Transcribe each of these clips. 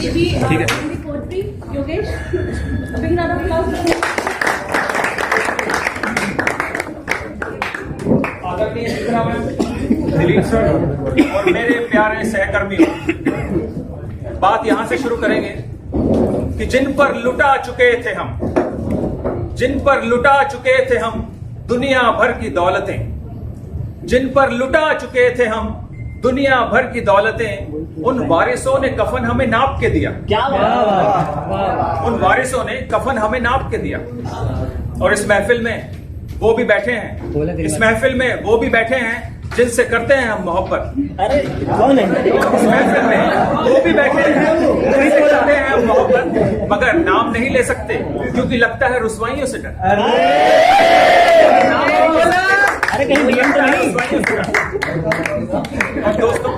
ठीक है। योगेश, आदरणीय दिलीप सर और मेरे प्यारे सहकर्मियों, बात यहां से शुरू करेंगे कि जिन पर लुटा चुके थे हम दुनिया भर की दौलतें, जिन पर लुटा चुके थे हम दुनिया भर की दौलतें, उन वारिसों ने कफन हमें नाप के दिया। क्या बात! उन वारिसों ने कफन हमें नाप के दिया। और इस महफिल में वो भी बैठे हैं, इस महफिल में वो भी बैठे हैं जिनसे करते हैं हम मोहब्बत। अरे कौन है? इस महफिल में वो भी बैठे हैं जिनसे करते हैं हम मोहब्बत, मगर नाम नहीं ले सकते क्योंकि लगता है रुसवाइयों से डर। अरे कहीं डीएम तो नहीं? और दोस्तों,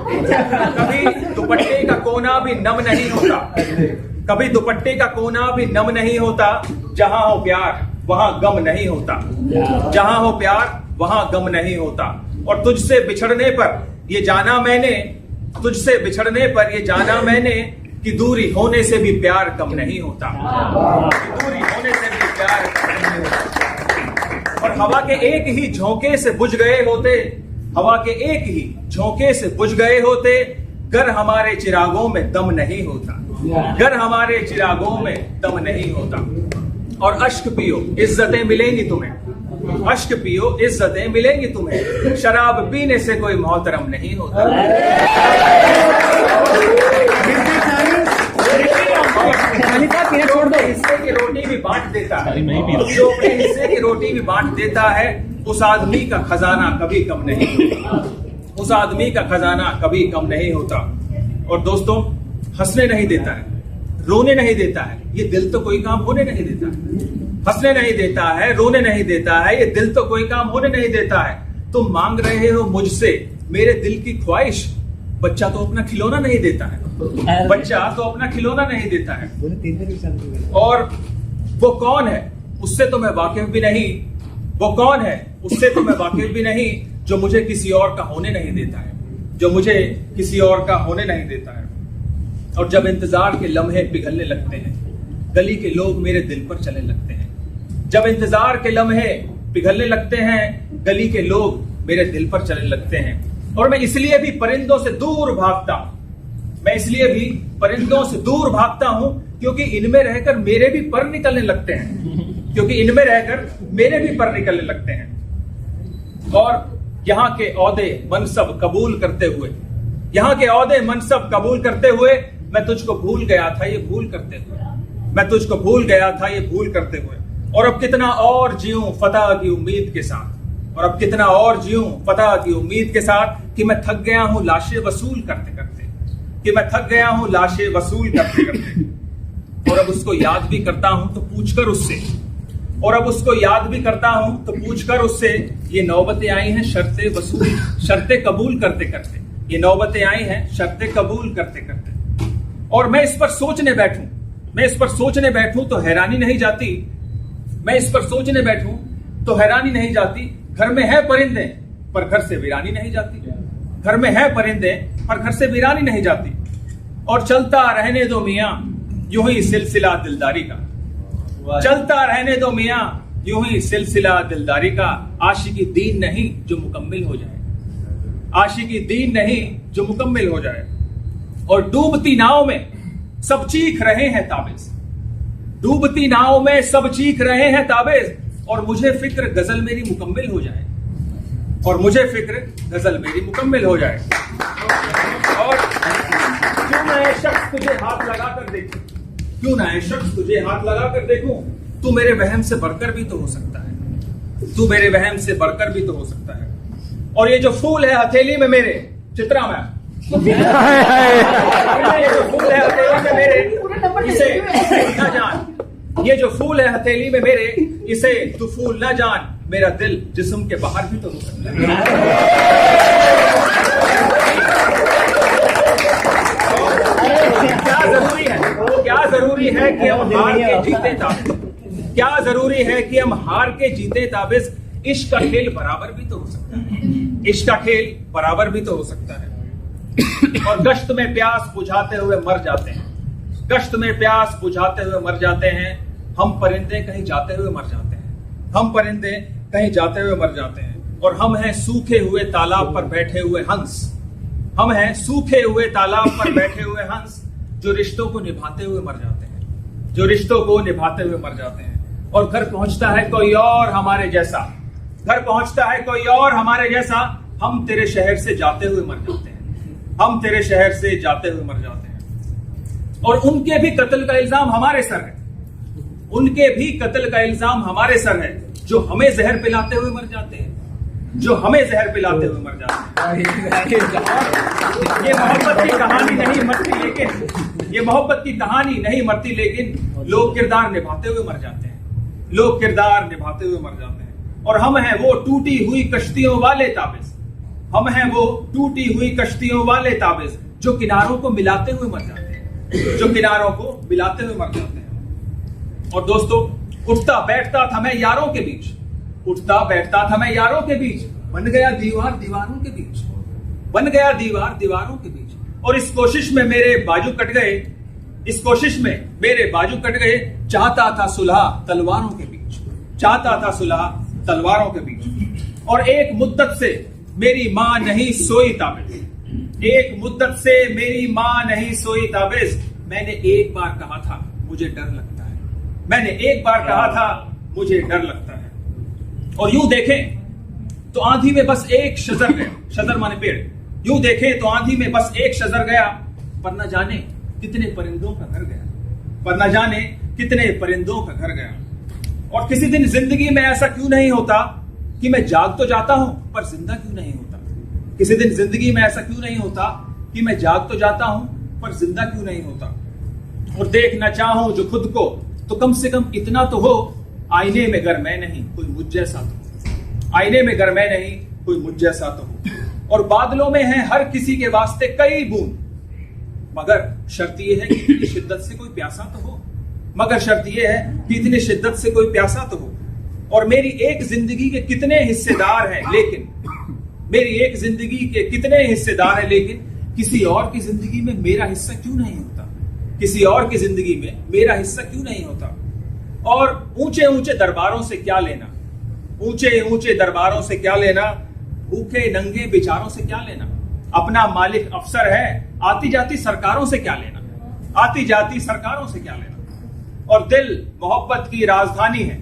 कभी दुपट्टे का कोना भी नम नहीं होता, कभी दुपट्टे का कोना भी नम नहीं होता। जहां हो प्यार वहां गम नहीं होता, जहां हो प्यार वहां गम नहीं होता। और तुझसे बिछड़ने पर ये जाना मैंने, तुझसे बिछड़ने पर ये जाना मैंने कि दूरी होने से भी प्यार कम नहीं होता, कि दूरी होने से भी प्यार कम नहीं होता। और हवा के एक ही झोंके से बुझ गए होते, हवा के एक ही झोंके से बुझ गए होते, गर हमारे चिरागों में दम नहीं होता, गर हमारे चिरागों में दम नहीं होता। और अश्क पियो इज्जतें मिलेंगी तुम्हें, अश्क पियो इज्जतें मिलेंगी तुम्हें, शराब पीने से कोई मोहतरम नहीं होता। छोड़ दो। हिस्से की रोटी भी बांट देता है, जो अपने हिस्से की रोटी भी बांट देता है, उस आदमी का खजाना कभी कम नहीं होता, उस आदमी का खजाना कभी कम नहीं होता। और दोस्तों, हंसने नहीं देता है, रोने नहीं देता है, ये दिल तो कोई काम होने नहीं देता है। हंसने नहीं देता है, रोने नहीं देता है, ये दिल तो कोई काम होने नहीं देता है। तुम मांग रहे हो मुझसे मेरे दिल की ख्वाहिश, बच्चा तो अपना खिलौना नहीं देता है, बच्चा तो अपना खिलौना नहीं देता है। और वो कौन है उससे तो मैं वाकिफ भी नहीं, वो कौन है उससे तो मैं वाकिफ भी नहीं, जो मुझे किसी और का होने नहीं देता है, जो मुझे किसी और का होने नहीं देता है। और जब इंतजार के लम्हे पिघलने लगते हैं, गली के लोग मेरे दिल पर चलने लगते हैं। जब इंतजार के लम्हे पिघलने लगते हैं, गली के लोग मेरे दिल पर चलने लगते हैं। और मैं इसलिए भी परिंदों से दूर भागता हूं, मैं इसलिए भी परिंदों से दूर भागता हूं क्योंकि इनमें रहकर मेरे भी पर निकलने लगते हैं, क्योंकि इनमें रहकर मेरे भी पर निकलने लगते हैं। और यहाँ के ओहदे मनसब कबूल करते हुए, यहाँ के ओहदे मनसब कबूल करते हुए, मैं तुझको भूल गया था ये भूल करते हुए, मैं तुझको भूल गया था ये भूल करते हुए। और अब कितना और जीऊं फतह की उम्मीद के साथ, और अब कितना और जीऊं फतह की उम्मीद के साथ, कि मैं थक गया हूं लाशें वसूल करते करते, कि मैं थक गया हूं लाशें वसूल करते करते। और अब उसको याद भी करता हूं तो पूछकर उससे, और अब उसको याद भी करता हूं तो पूछकर उससे, ये नौबतें आई हैं शर्तें वसूल, शर्तें कबूल करते करते, ये नौबतें आई हैं शर्तें कबूल करते करते। और मैं इस पर सोचने बैठूं, मैं इस पर सोचने बैठूं तो हैरानी नहीं जाती, मैं इस पर सोचने बैठूं तो हैरानी नहीं जाती। घर में है परिंदे पर घर से वीरानी नहीं जाती, घर में है परिंदे पर घर से वीरानी नहीं जाती। और चलता रहने दो मियां यूं ही सिलसिला दिलदारी का, चलता रहने दो मियां यूं ही सिलसिला दिलदारी का। आशिकी दीन नहीं जो मुकम्मिल हो जाए, आशिकी दीन नहीं जो मुकम्मिल हो जाए। और डूबती नाव में सब चीख रहे हैं ताबेज, डूबती नाव में सब चीख रहे हैं ताबेज। और मुझे फिक्र गजल मेरी मुकम्मिल हो जाए, और मुझे फिक्र गजल मेरी मुकम्मिल हो जाए। और क्यों ना ये शख्स तुझे हाथ लगाकर देखूं, क्यों ना ये शख्स तुझे हाथ लगाकर देखूं, तू मेरे वहम से बढ़कर भी तो हो सकता है, तू मेरे वहम से बढ़कर भी तो हो सकता है। और ये जो फूल है हथेली में मेरे, चित्रा मैम, ये जो फूल है हथेली में मेरे, इसे न जान, ये जो फूल है हथेली में मेरे, इसे तू फूल न जान, मेरा दिल जिस्म के बाहर भी तो हो सकता है। क्या जरूरी है, क्या जरूरी है कि हम हार के जीते ताबिज, क्या जरूरी है कि हम हार के जीते ताबिज। इश्क का खेल बराबर भी तो हो सकता है, इश्क का खेल बराबर भी तो हो सकता है। और गश्त में प्यास बुझाते हुए मर जाते हैं, गश्त में प्यास बुझाते हुए मर जाते हैं। हम परिंदे कहीं जाते हुए मर जाते हैं। हम परिंदे कहीं जाते हुए मर जाते हैं। और हम हैं सूखे हुए तालाब पर बैठे हुए हंस। हम हैं सूखे हुए तालाब पर बैठे हुए हंस, जो रिश्तों को निभाते हुए मर जाते हैं। जो रिश्तों को निभाते हुए मर जाते हैं। और घर पहुंचता है कोई और हमारे जैसा। घर पहुंचता है कोई और हमारे जैसा। हम तेरे शहर से जाते हुए मर जाते हैं। हम तेरे शहर से जाते हुए मर जाते हैं। और उनके भी कत्ल का इल्जाम हमारे सर है। उनके भी कत्ल का इल्जाम हमारे सर है, जो हमें जहर पिलाते हुए मर जाते हैं। जो हमें जहर पिलाते हुए मर जाते हैं। ये मोहब्बत की कहानी नहीं मरती, लेकिन ये मोहब्बत की कहानी नहीं मरती, लेकिन लोग किरदार निभाते हुए मर जाते हैं। लोग किरदार निभाते हुए मर जाते हैं। और हम हैं वो टूटी हुई कश्तियों वाले ताबिज़। हम हैं वो टूटी हुई कश्तियों वाले ताबिज़, जो किनारों को मिलाते हुए मर जाते हैं। जो किनारों को मिलाते हुए मर जाते हैं। और दोस्तों, उठता बैठता था मैं यारों के बीच। उठता बैठता था मैं यारों के बीच। बन गया दीवार दीवारों के बीच। बन गया दीवार दीवारों के बीच। और इस कोशिश में मेरे बाजू कट गए। इस कोशिश में मेरे बाजू कट गए। चाहता था सुलह तलवारों के बीच। चाहता था सुलह तलवारों के बीच। और एक मुद्दत से मेरी मां नहीं सोई ताबिज़। एक मुद्दत से मेरी मां नहीं सोई ताबिज़। मैंने एक बार कहा था मुझे डर लगता है। मैंने एक बार कहा था मुझे डर लगता है। और यूं देखें तो आंधी में बस एक शजर गया। शजर माने पेड़। यूं देखें तो आंधी में बस एक शजर गया, पर न जाने कितने परिंदों का घर गया। पर न जाने कितने परिंदों का घर गया। और किसी दिन जिंदगी में ऐसा क्यों नहीं होता कि मैं जाग तो जाता हूं पर जिंदा क्यों नहीं होता। किसी दिन जिंदगी में ऐसा क्यों नहीं होता कि मैं जाग तो जाता हूं पर जिंदा क्यों नहीं होता। और देखना चाहूं जो खुद को, तो कम से कम इतना तो हो, आईने में गर मैं नहीं कोई मुझ जैसा तो। आईने में गर मैं नहीं कोई मुझ जैसा तो हो। और बादलों में है हर किसी के वास्ते कई बूंद, मगर शर्त यह है कि इतनी शिद्दत से कोई प्यासा तो हो। मगर शर्त यह है कि इतनी शिद्दत से कोई प्यासा तो हो। और मेरी एक जिंदगी के कितने हिस्सेदार हैं, लेकिन मेरी एक जिंदगी के कितने हिस्सेदार हैं, लेकिन किसी और की जिंदगी में मेरा हिस्सा क्यों नहीं होता। किसी और की जिंदगी में मेरा हिस्सा क्यों नहीं होता। और ऊंचे ऊंचे दरबारों से क्या लेना। ऊंचे ऊंचे दरबारों से क्या लेना। भूखे नंगे बेचारों से क्या लेना। अपना मालिक अफसर है, आती जाती सरकारों से क्या लेना। आती जाती सरकारों से क्या लेना। और दिल मोहब्बत की राजधानी है।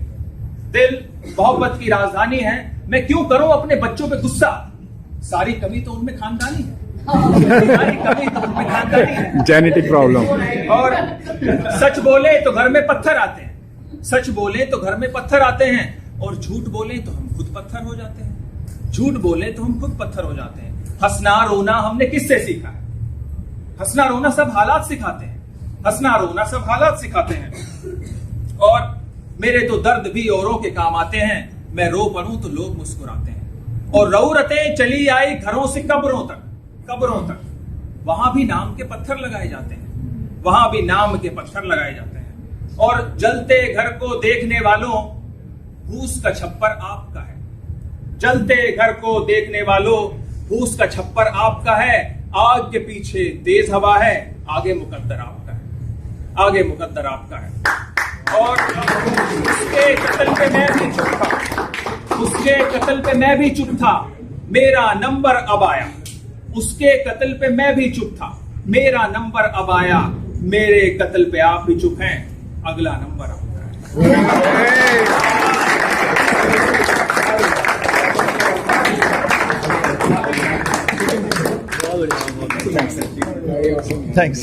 दिल मोहब्बत की राजधानी है। मैं क्यों करूं अपने बच्चों पे गुस्सा। सारी कमी तो उनमें खानदानी है। सारी कमी तो उनमें खानदानी है। Genetic problem. और सच बोले तो घर में पत्थर आते हैं। सच बोले तो घर में पत्थर आते हैं। और झूठ बोले तो हम खुद पत्थर हो जाते हैं। झूठ बोले तो हम खुद पत्थर हो जाते हैं। हंसना रोना हमने किससे सीखा है। हंसना रोना सब हालात सिखाते हैं। हंसना रोना सब हालात सिखाते हैं। और मेरे तो दर्द भी औरों के काम आते हैं। मैं रो पड़ूं तो लोग मुस्कुराते हैं। और रौरतें चली आई घरों से कब्रों तक। कब्रों तक वहां भी नाम के पत्थर लगाए जाते हैं। वहां भी नाम के पत्थर लगाए जाते हैं। और जलते घर को देखने वालों, फूस का छप्पर आपका है। जलते घर को देखने वालों, फूस का छप्पर आपका है। आग के पीछे तेज हवा है, आगे मुकद्दर आपका है। आगे मुकद्दर आपका है। और उसके कत्ल पे मैं भी चुप था। उसके कत्ल पे मैं भी चुप था, मेरा नंबर अब आया। उसके कत्ल पे मैं भी चुप था, मेरा नंबर अब आया। मेरे कत्ल पे आप भी चुप हैं, अगला नंबर आपका है। Thanks.